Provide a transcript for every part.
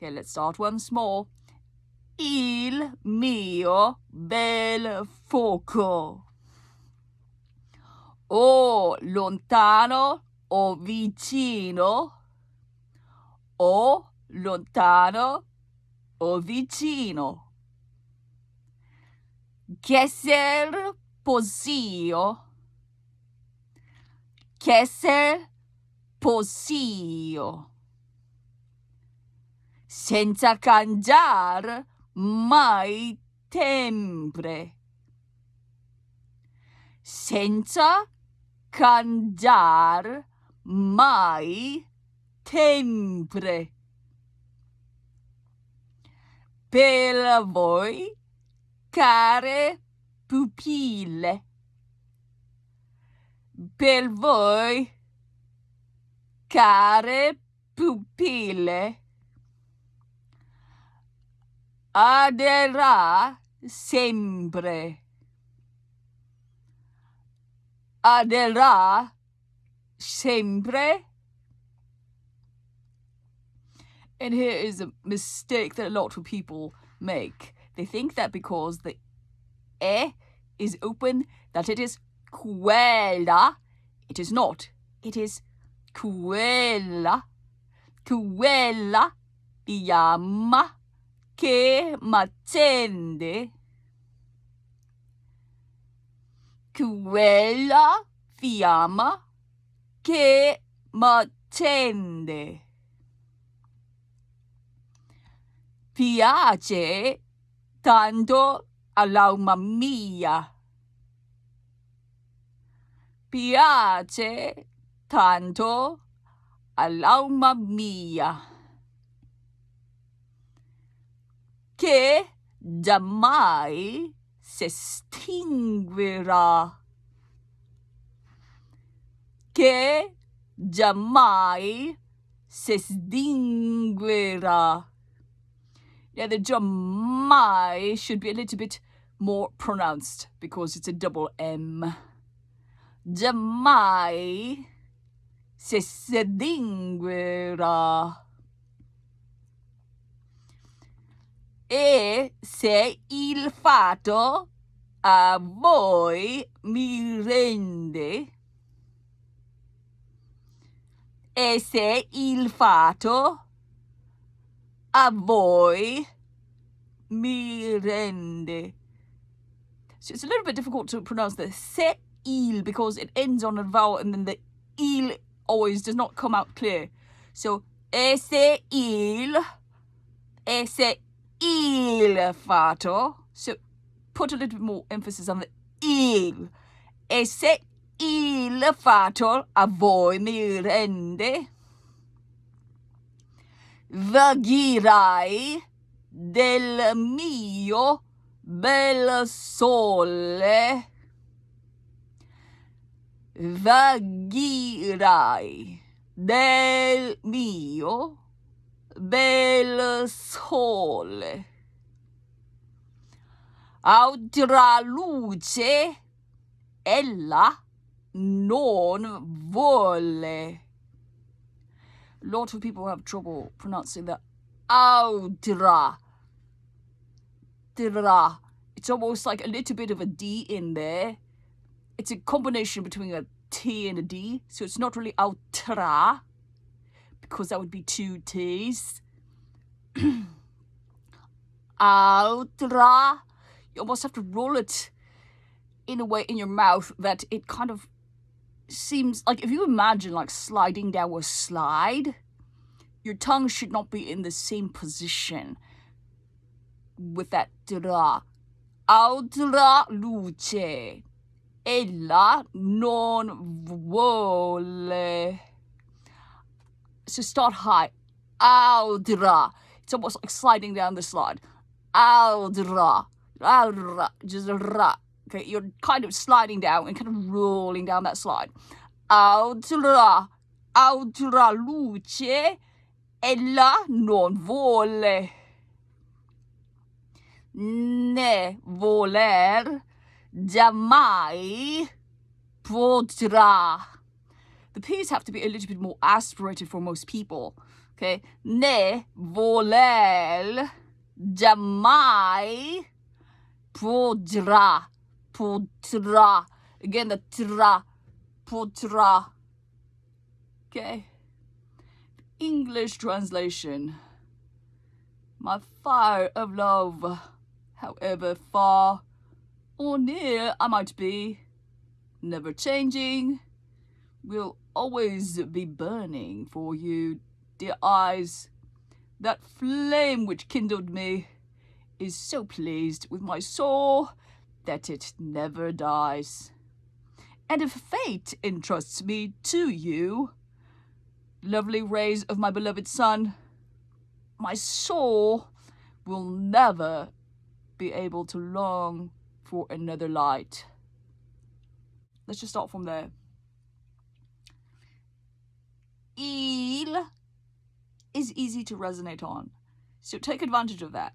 Okay, let's start once more. Il mio bel foco. O lontano o vicino. O lontano o vicino. Che ser posio. Che ser posio. Senza cangiar mai sempre. Senza cangiar mai sempre. Per voi, care pupille. Per voi, care pupille. Adderà sempre. Adderà sempre. And here is a mistake that a lot of people make. They think that because the E is open, that it is quella. It is not. It is quella. Quella fiamma che m'accende. Quella fiamma che m'accende. Piace tanto all'alma mia. Piace tanto all'alma mia. Che giammai si estinguerà. Che giammai si estinguerà. Yeah, the jammai should be a little bit more pronounced because it's a double M. Jammai si estinguerà. E se il fato a voi mi rende. E se il fato a voi mi rende. So it's a little bit difficult to pronounce the se il because it ends on a vowel and then the il always does not come out clear. So e se il fato. So put a little bit more emphasis on the il. E se il fato a voi mi rende. Vaghirai del mio bel sole. Vaghirai del mio bel sole. Altra luce ella non vuole. A lot of people have trouble pronouncing the altra. It's almost like a little bit of a D in there. It's a combination between a T and a D, so it's not really altra, because that would be two T's. Altra. You almost have to roll it in a way in your mouth that it kind of seems like, if you imagine like sliding down a slide, your tongue should not be in the same position with that tra. Altra luce ella non vuole. So start high. Altra. It's almost like sliding down the slide. Altra. Just ra. Okay, you're kind of sliding down and kind of rolling down that slide. Altra luce ella non vuole. Ne voler giammai potrà. The P's have to be a little bit more aspirated for most people. Okay, ne voler jamais podrá. Podrá. Again, the tra. Podrá. Okay. English translation. My fire of love, however far or near I might be, never changing, will always be burning for you, dear eyes. That flame which kindled me is so pleased with my soul that it never dies. And if fate entrusts me to you, lovely rays of my beloved sun, my soul will never be able to long for another light. Let's just start from there. Il is easy to resonate on, so take advantage of that.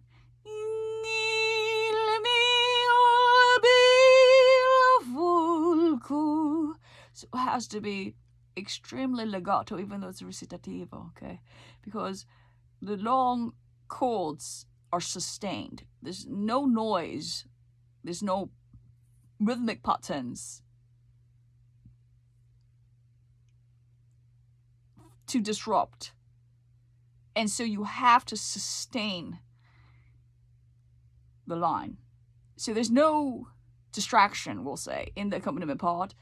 So it has to be extremely legato, even though it's recitativo, okay? Because the long chords are sustained. There's no noise. There's no rhythmic patterns to disrupt. And so you have to sustain the line. So there's no distraction, we'll say, in the accompaniment part.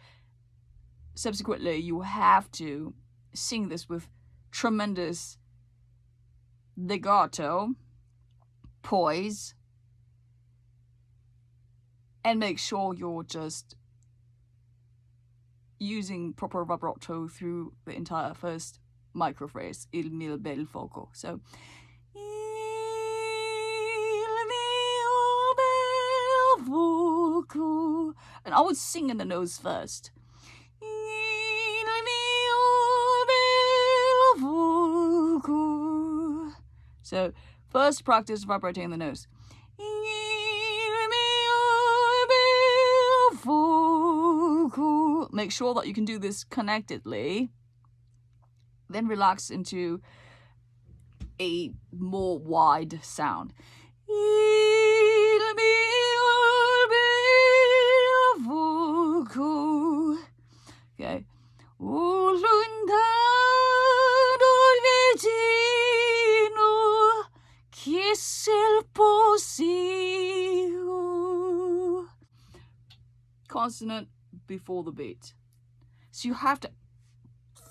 Subsequently, you have to sing this with tremendous legato, poise, and make sure you're just using proper vibrato through the entire first microphrase, il mio bel foco. So, il mio bel foco. And I would sing in the nose first. Il mio bel foco. So, first practice vibrating in the nose. Make sure that you can do this connectedly. Then relax into a more wide sound. Okay. Consonant before the beat. So you have to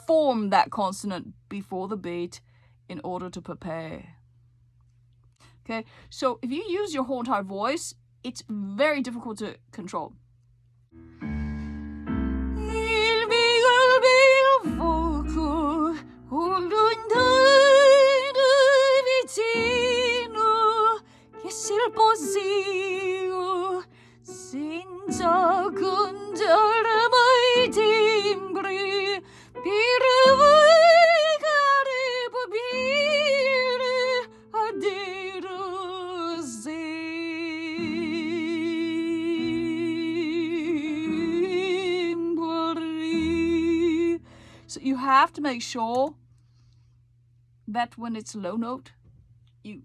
form that consonant before the beat in order to prepare. Okay, so if you use your whole entire voice, it's very difficult to control. So you have to make sure that when it's a low note, you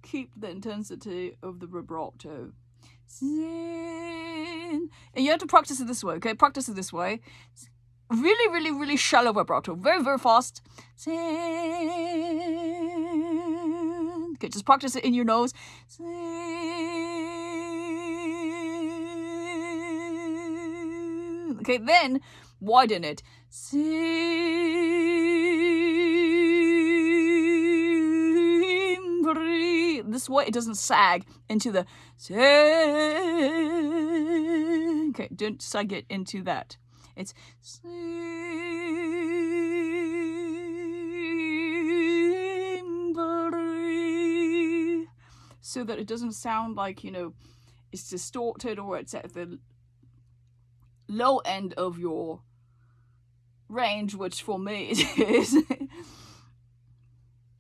keep the intensity of the vibrato. And you have to practice it this way, okay? Practice it this way. Really, really, really shallow vibrato. Very, very fast. Okay, just practice it in your nose. Okay, then widen it. This way it doesn't sag into the. Okay, don't sag it into that. It's. So that it doesn't sound like, it's distorted or it's at the low end of your range, which for me it is.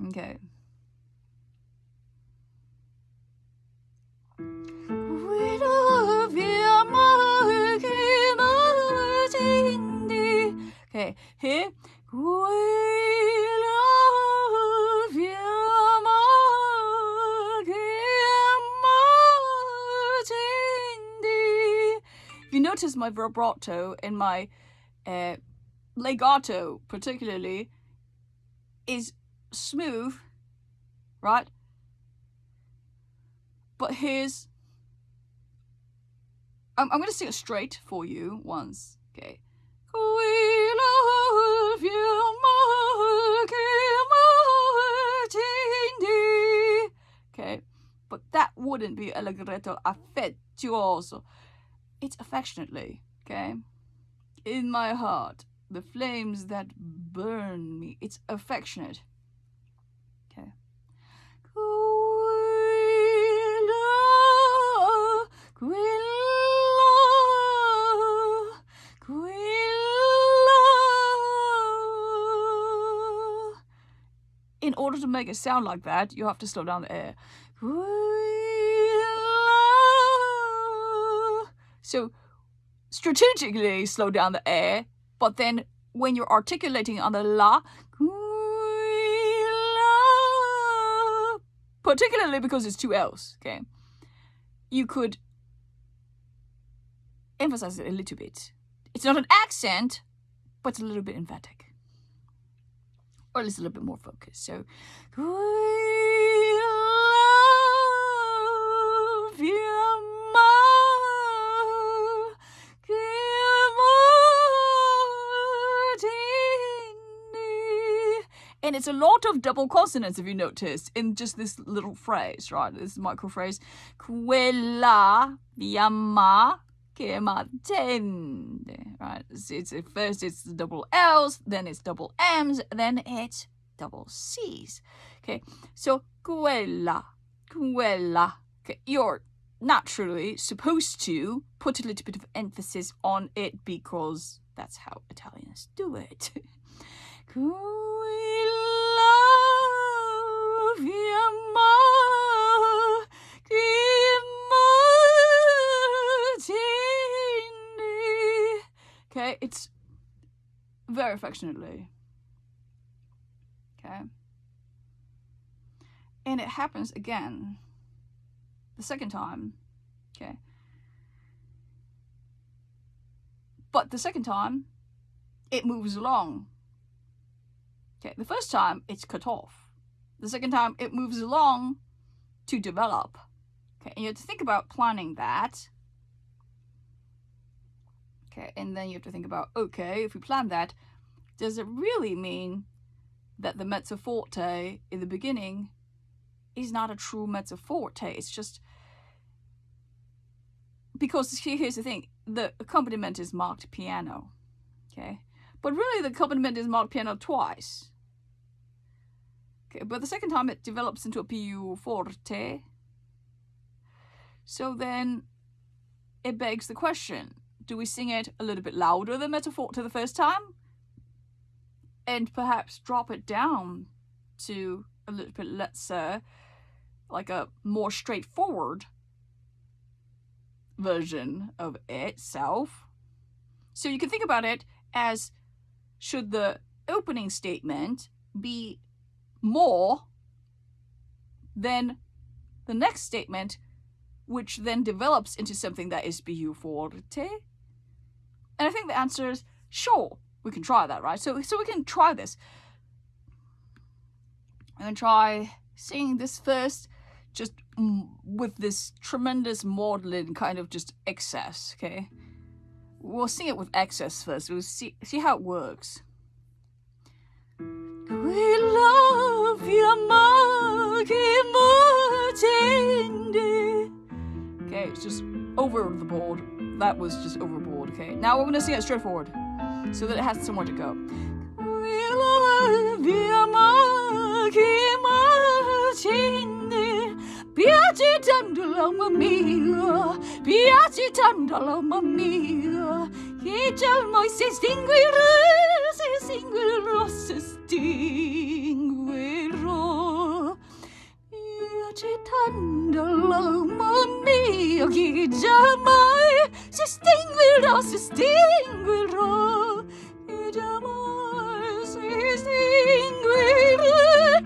Okay. Okay, here. notice my vibrato and my legato particularly is smooth, right? But here's, I'm going to sing it straight for you once, okay? We love you, okay? But that wouldn't be allegretto affettuoso. It's affectionately, okay? In my heart, the flames that burn me. It's affectionate, okay? In order to make it sound like that, you have to slow down the air. So strategically slow down the air, but then when you're articulating on the la, particularly because it's two L's, okay, you could emphasize it a little bit. It's not an accent, but it's a little bit emphatic. Or at least a little bit more focused. So, we love you more, and it's a lot of double consonants, if you notice, in just this little phrase, right? This micro phrase. Quella fiamma che m'attende, right? It's first it's double L's, then it's double M's, then it's double C's. Okay, so quella. Okay, you're naturally supposed to put a little bit of emphasis on it because that's how Italians do it. We love you more, okay, it's very affectionately. Okay. And it happens again the second time. Okay. But the second time, it moves along. Okay. The first time, it's cut off. The second time, it moves along to develop. Okay. And you have to think about planning that. Okay, and then you have to think about, okay, if we plan that, does it really mean that the mezzo forte in the beginning is not a true mezzo forte? It's just because here's the thing, the accompaniment is marked piano, okay? But really the accompaniment is marked piano twice. Okay, but the second time it develops into a più forte. So then it begs the question, do we sing it a little bit louder than mezzo forte the first time? And perhaps drop it down to a little bit, let's say, like a more straightforward version of itself. So you can think about it as, should the opening statement be more than the next statement, which then develops into something that is più forte? And I think the answer is sure, we can try that, right? So we can try this. I'm going to try singing this first, just with this tremendous maudlin kind of just excess, okay? We'll sing it with excess first. We'll see how it works. We love you more, okay, it's just over the board. That was just overboard, okay? Now we're going to sing it straightforward so that it has somewhere to go. We love you more, piace tanto l'uomo mio, piace tanto l'uomo mio, che già ormai si estinguerà, si estinguerà. Piace tanto l'uomo mio, che già mai si estinguerà, che già mai si estinguerà,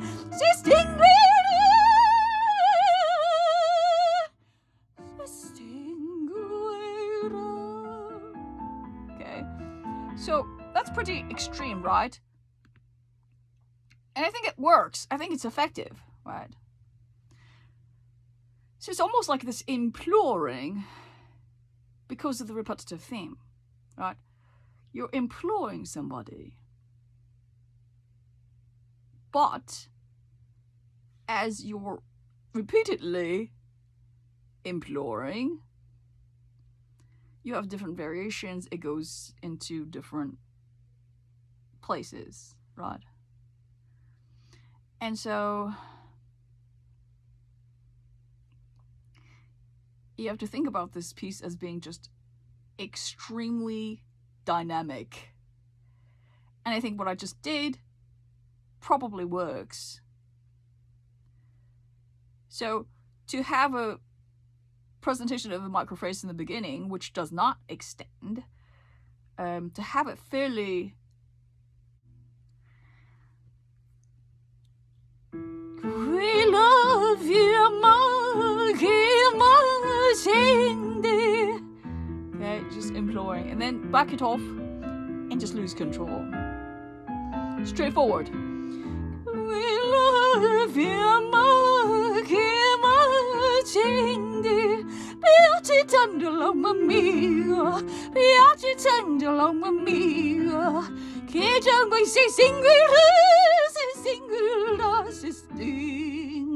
So that's pretty extreme, right? And I think it works. I think it's effective, right? So it's almost like this imploring because of the repetitive theme, right? You're imploring somebody. But as you're repeatedly imploring, you have different variations. It goes into different places, right? And so you have to think about this piece as being just extremely dynamic. And I think what I just did probably works. So to have a presentation of a microphrase in the beginning, which does not extend, to have it fairly we love you, okay, just imploring, and then back it off and just lose control. Straightforward. We love you, piace tanto l'uomo mio, piace tanto l'uomo mio, che già vuoi si singolo, si stinguerò.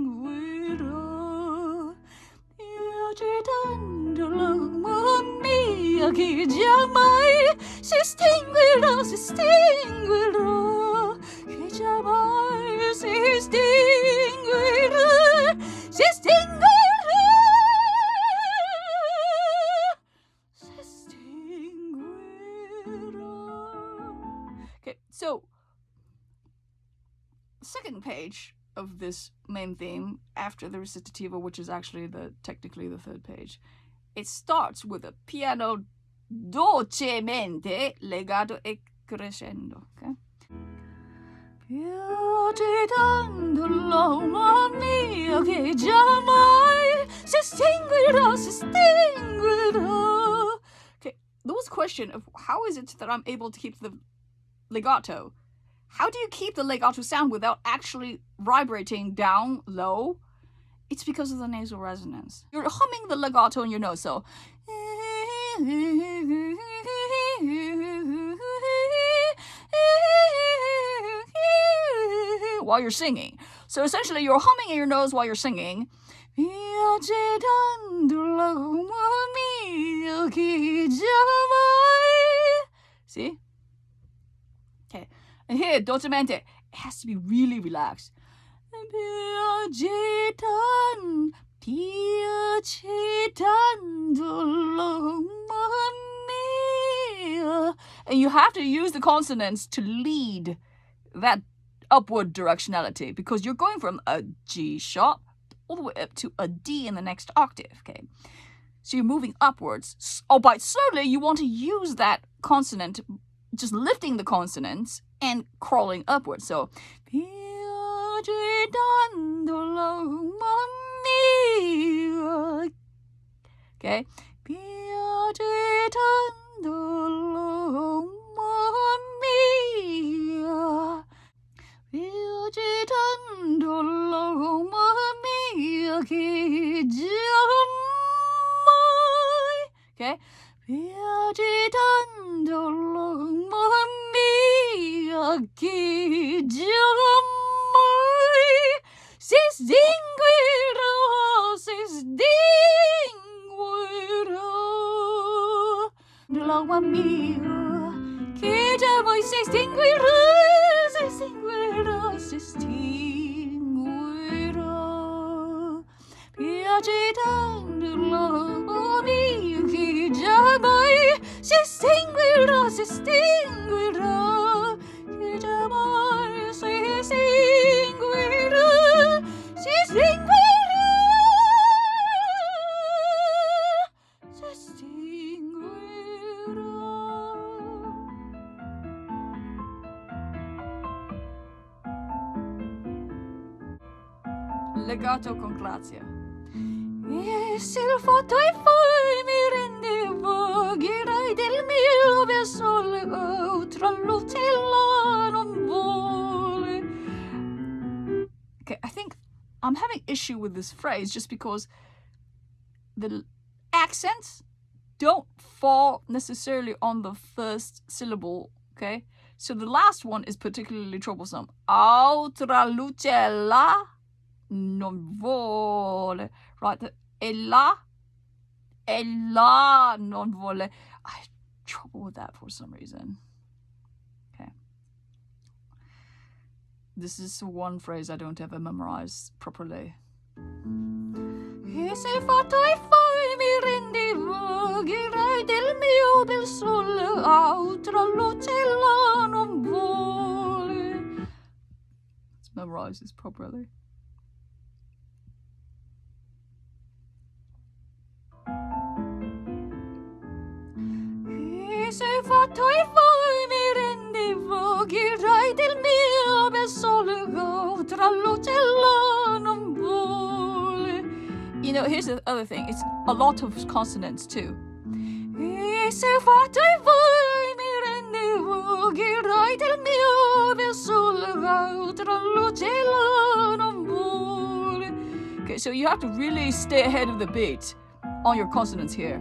Piace tanto l'uomo mio, che già mai si stinguerò, che già mai si stinguerà, si stinguerà. Okay, so the second page of this main theme after the recitativa, which is actually technically the third page, it starts with a piano dolcemente legato e crescendo. Okay. Piace tanto l'uomo mio che già mai si estinguerà. Okay, there was a question of how is it that I'm able to keep the legato? How do you keep the legato sound without actually vibrating down low? It's because of the nasal resonance. You're humming the legato in your nose, so while you're singing. So essentially you're humming in your nose while you're singing. See? Okay. And here, dolcemente, it has to be really relaxed. And you have to use the consonants to lead that upward directionality, because you're going from a G sharp all the way up to a D in the next octave, okay? So you're moving upwards, albeit slowly. You want to use that consonant, just lifting the consonants and crawling upwards. So, okay? Okay? Legato con grazia. E se il fatto è poi mi rendevo, del mio sole trallutella non vuole. Okay, I think I'm having issue with this phrase just because the accents don't fall necessarily on the first syllable, okay? So the last one is particularly troublesome. Altra lucella non vuole. Right? The ella non vuole. I have trouble with that for some reason. Okay. This is one phrase I don't ever memorize properly. E se fatto e poi mi rendevo, girai del mio bel sole, altra lucella non vuole. Let's memorize this properly. E se fatto e poi mi rendevo, girai del mio bel sole, altra lucella non vuole. You know, here's the other thing. It's a lot of consonants too. E se fatto e poi mi rendevo, girai del mio bel sole, altra lucella non vuole. Okay, so you have to really stay ahead of the beat on your consonants here.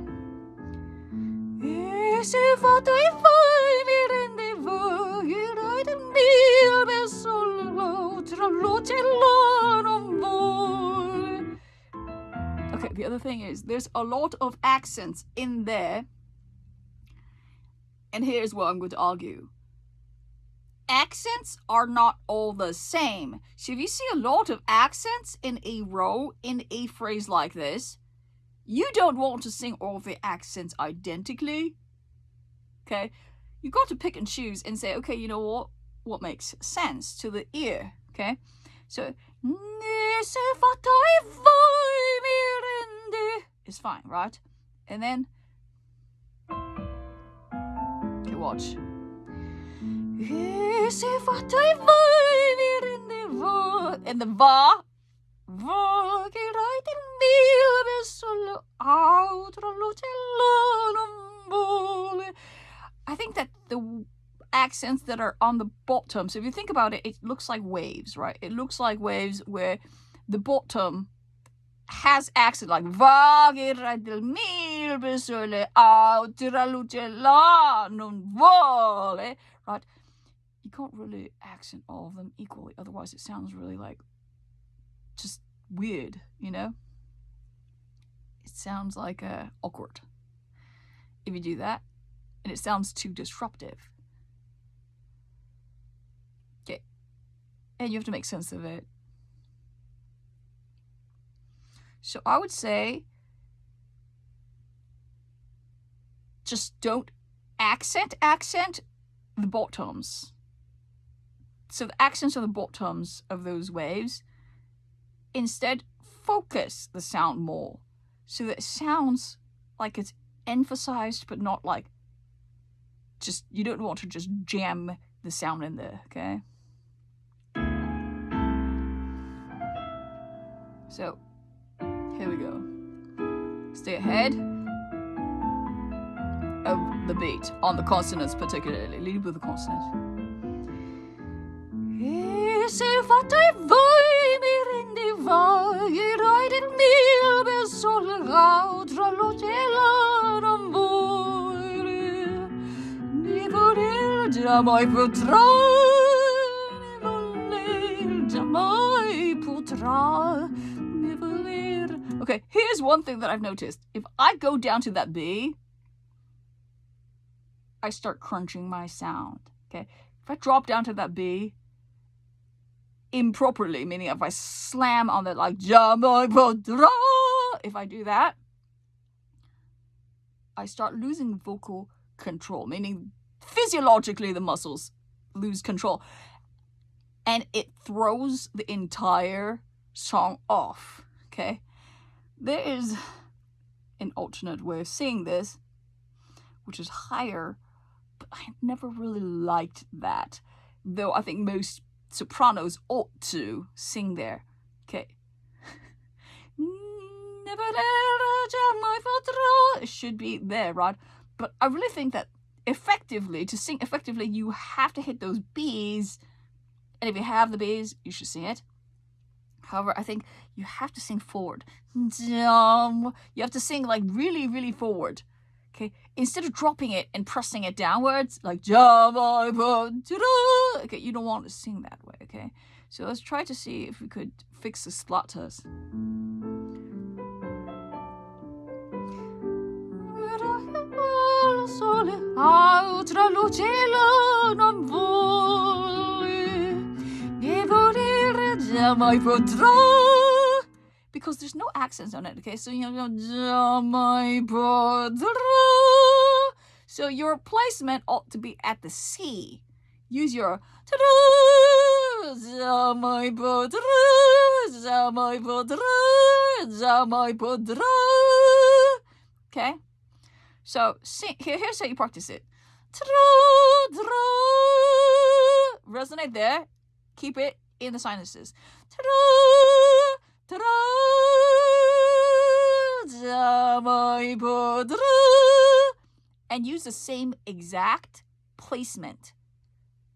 E se fatto e poi mi rendevo, girai del mio bel sole, altra lucella non vuole. Okay, the other thing is there's a lot of accents in there. And here's what I'm going to argue. Accents are not all the same. So if you see a lot of accents in a row in a phrase like this, you don't want to sing all the accents identically. Okay? You've got to pick and choose and say, okay, you know what? What makes sense to the ear? Okay? So, it's fine, right? And then, okay, watch. And the va, I think that the accents that are on the bottom, so if you think about it, it looks like waves, right? It looks like waves where the bottom has accent like va del mil sole altra lucella non vuole, right? You can't really accent all of them equally, otherwise it sounds really like just weird, you know? It sounds like awkward if you do that, and it sounds too disruptive. Okay, and you have to make sense of it. So I would say just don't accent the bottoms. So the accents on the bottoms of those waves, instead focus the sound more so that it sounds like it's emphasized but not like just, you don't want to just jam the sound in there, okay? So here we go. Stay ahead of the beat on the consonants particularly. Lead with the consonants. E se fatto e voi mi rendeva, girai del mio bel sole, altra lucella non vuole. Ne voler jamais potrà, ne voler jamais potrà. Okay, here's one thing that I've noticed. If I go down to that B, I start crunching my sound, okay? If I drop down to that B improperly, meaning if I slam on that like, if I do that, I start losing vocal control, meaning physiologically the muscles lose control. And it throws the entire song off, okay? There is an alternate way of saying this, which is higher, but I never really liked that. Though I think most sopranos ought to sing there. Okay. It should be there, right? But I really think that to sing effectively, you have to hit those B's. And if you have the B's, you should sing it. However, I think you have to sing forward. You have to sing like really, really forward. Okay, instead of dropping it and pressing it downwards, like okay, you don't want to sing that way. Okay, so let's try to see if we could fix the splutters. Because there's no accents on it, okay? So you know, so your placement ought to be at the C. Use your okay? So sing, here's how you practice it. Resonate there. Keep it in the sinuses. And use the same exact placement.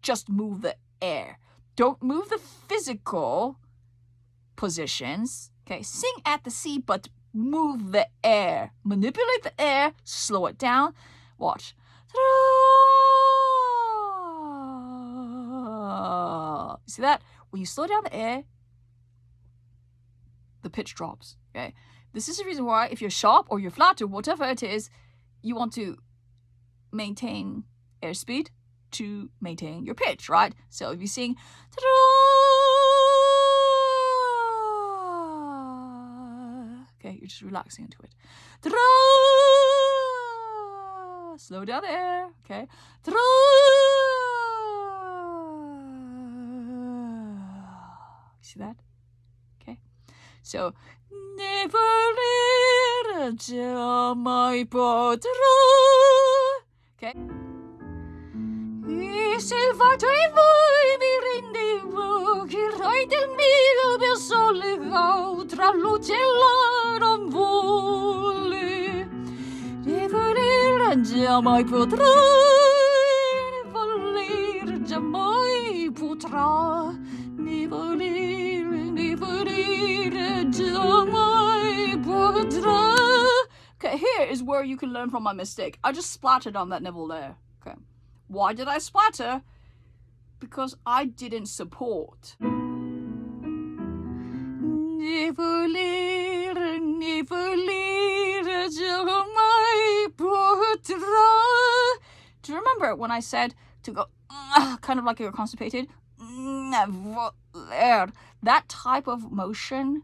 Just move the air. Don't move the physical positions. Okay, sing at the C, but move the air. Manipulate the air. Slow it down. Watch. See that? When you slow down the air, the pitch drops. Okay, this is the reason why if you're sharp or you're flat or whatever it is, you want to maintain airspeed to maintain your pitch, right? So if you sing okay, you're just relaxing into it. Slow down the air, okay? See that? Okay. So never my potrò. Okay. E se il fatto e voi mi rendevo che il re del mio per sollegato tra luce e la non vuole ne voler mai potrà ne voler mai potrà ne voler mai potrà. Okay, here is where you can learn from my mistake. I just splattered on that nibble there. Okay. Why did I splatter? Because I didn't support. Do you remember when I said to go kind of like you're constipated? That type of motion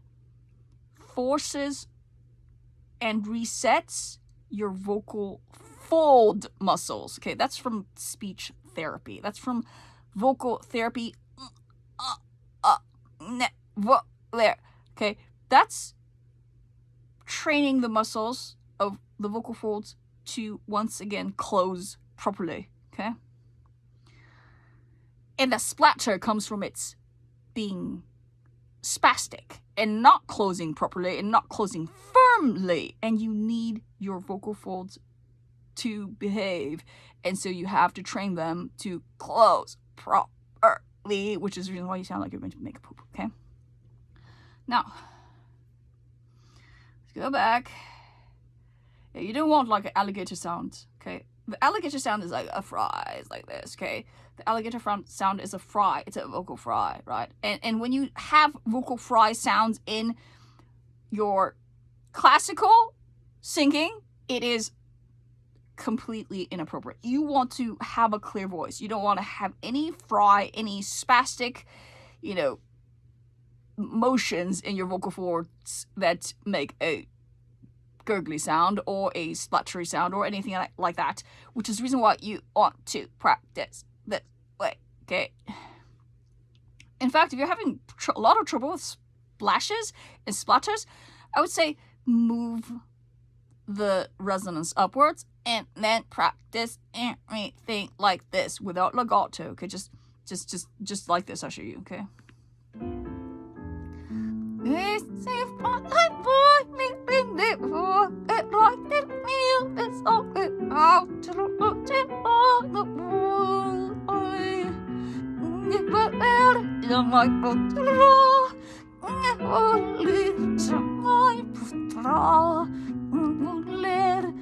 forces and resets your vocal fold muscles. Okay, that's from speech therapy. That's from vocal therapy. There. Okay, that's training the muscles of the vocal folds to once again close properly. Okay, and the splatter comes from its being spastic and not closing properly and not closing firmly, and you need your vocal folds to behave, and so you have to train them to close properly, which is the reason why you sound like you're going to make a poop. Okay, now let's go back. Yeah, you don't want like an alligator sound. Okay, the alligator sound is like a fry. It's like this. Okay, the alligator sound is a fry. It's a vocal fry, right? And when you have vocal fry sounds in your classical singing, it is completely inappropriate. You want to have a clear voice. You don't want to have any fry, any spastic, motions in your vocal cords that make a gurgly sound or a spluttery sound or anything like that, which is the reason why you want to practice this way. Okay. In fact, if you're having a lot of trouble with splashes and splatters, I would say move the resonance upwards and then practice anything like this without legato. Okay, just like this. I'll show you. Okay. potrà voler,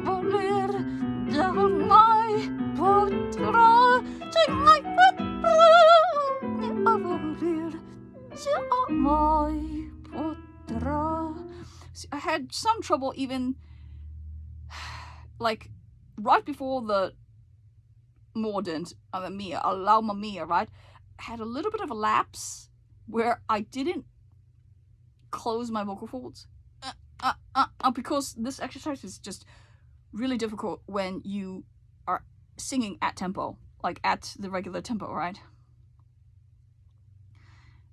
voler, già mai potrà, già mai potrà voler, già mai potrà. See, I had some trouble even like right before the mordant, the mia, alma mia, right? I had a little bit of a lapse where I didn't close my vocal folds because this exercise is just really difficult when you are singing at tempo, like at the regular tempo, right?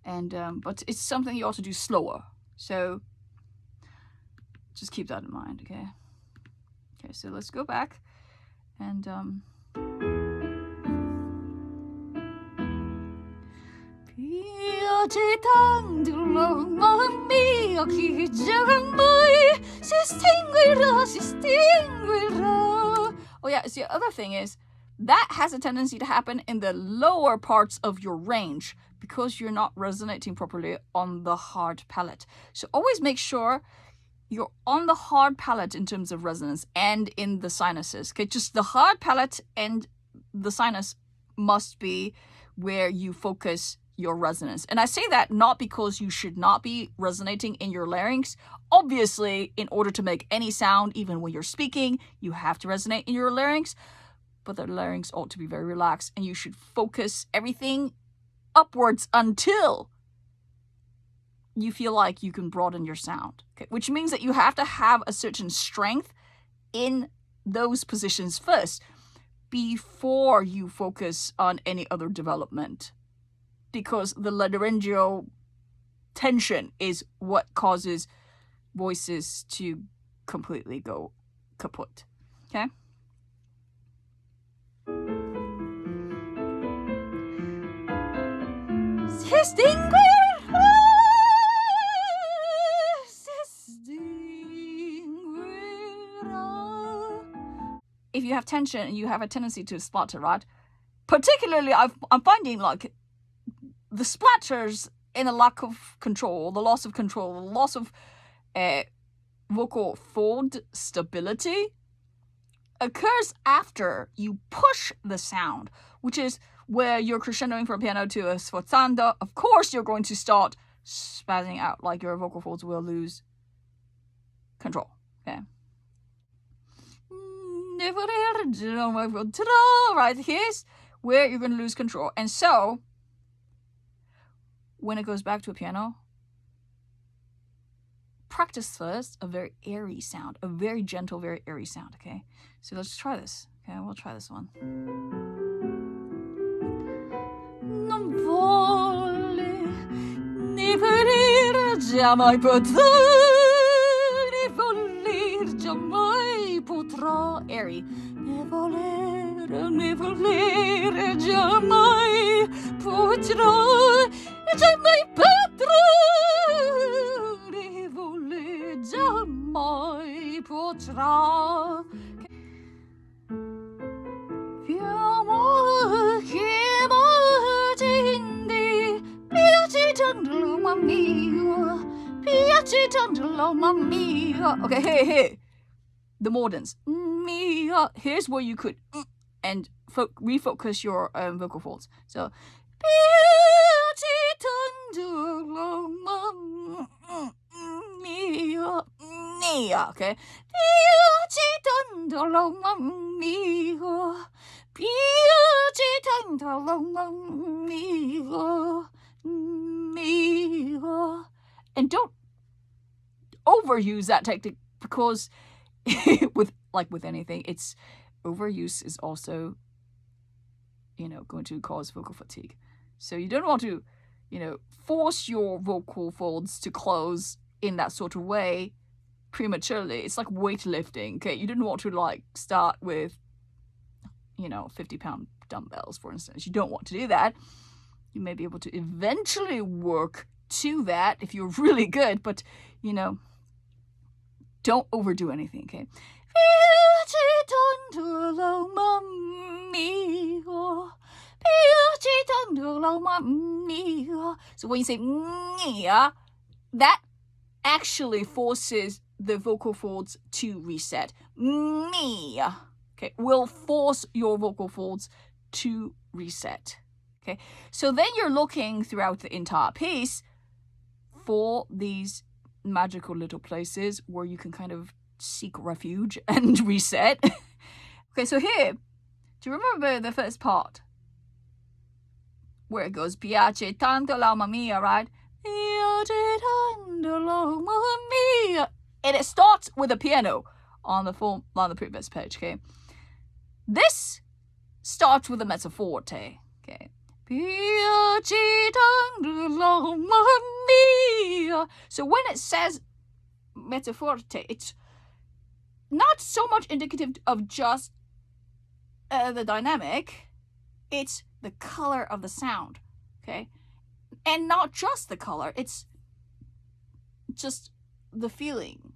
And but it's something you ought to do slower, so just keep that in mind. Okay, so let's go back and piace tanto l'amor mio che giammai si estinguirà. Oh yeah, see, the other thing is that has a tendency to happen in the lower parts of your range because you're not resonating properly on the hard palate. So always make sure you're on the hard palate in terms of resonance and in the sinuses. Okay, just the hard palate and the sinus must be where you focus your resonance. And I say that not because you should not be resonating in your larynx. Obviously, in order to make any sound, even when you're speaking, you have to resonate in your larynx. But the larynx ought to be very relaxed, and you should focus everything upwards until you feel like you can broaden your sound. Okay? Which means that you have to have a certain strength in those positions first before you focus on any other development. Because the laryngeal tension is what causes voices to completely go kaput. Okay? If you have tension, you have a tendency to splutter, right? Particularly, I'm finding like the splatters in a lack of control, the loss of control, the loss of vocal fold stability occurs after you push the sound, which is where you're crescendoing from piano to a sforzando. Of course, you're going to start spazzing out, like your vocal folds will lose control. Okay. Right, here's where you're going to lose control. And so, when it goes back to a piano, practice first a very airy sound, a very gentle, very airy sound, okay? So let's try this. Okay, we'll try this one. Non vuole né voler jamais potrà, né voler jamais potrà. Airy. Ne voler jamais potrà, jamais potrà, ne voler jamais potrà. Okay, hey, the mordants. Mia. Here's where you could and refocus your vocal folds. So, okay. And don't overuse that technique because with anything, it's overuse is also, going to cause vocal fatigue. So you don't want to, force your vocal folds to close in that sort of way prematurely. It's like weightlifting, okay? You don't want to start with, 50-pound dumbbells, for instance. You don't want to do that. You may be able to eventually work to that if you're really good, but, don't overdo anything, okay? So when you say that actually forces the vocal folds to reset. Me, okay, will force your vocal folds to reset. Okay, so then you're looking throughout the entire piece for these magical little places where you can kind of seek refuge and reset. Okay, so here, do you remember the first part where it goes piace tanto la mamma mia, right? Piace tanto la mamma mia, and it starts with a piano on the previous page. Okay, this starts with a mezzo forte. Okay, piace tanto la mamma mia. So when it says mezzo forte, it's not so much indicative of just the dynamic, it's the color of the sound, okay? And not just the color, it's just the feeling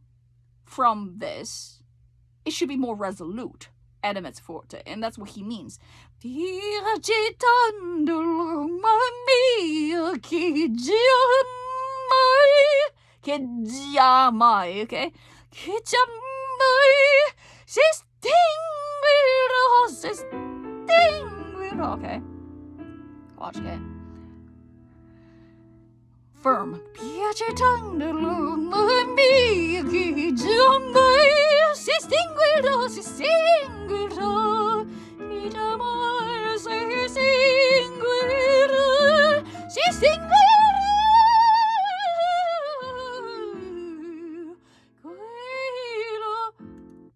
from this. It should be more resolute at a mezzo forte, and that's what he means. Okay? Okay. Watch, okay. Firm.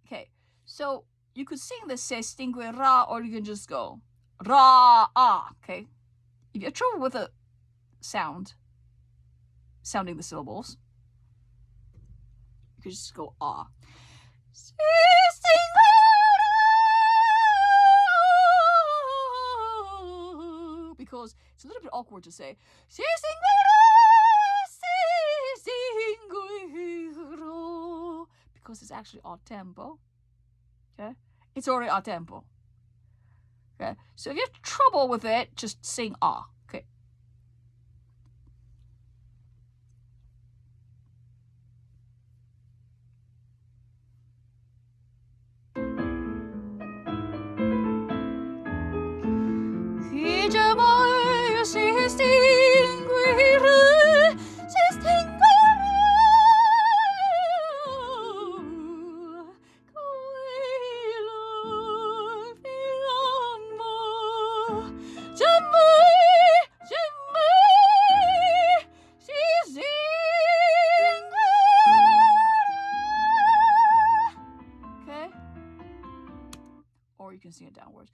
Okay, so you could sing the se stinguerà, or you can just go ra ah. Okay, if you have trouble with a sounding the syllables, you could just go ah. Because it's a little bit awkward to say because it's actually odd tempo. Okay, it's already odd tempo. Okay, so if you have trouble with it, just sing ah. Okay. Okay, or you can sing it downwards.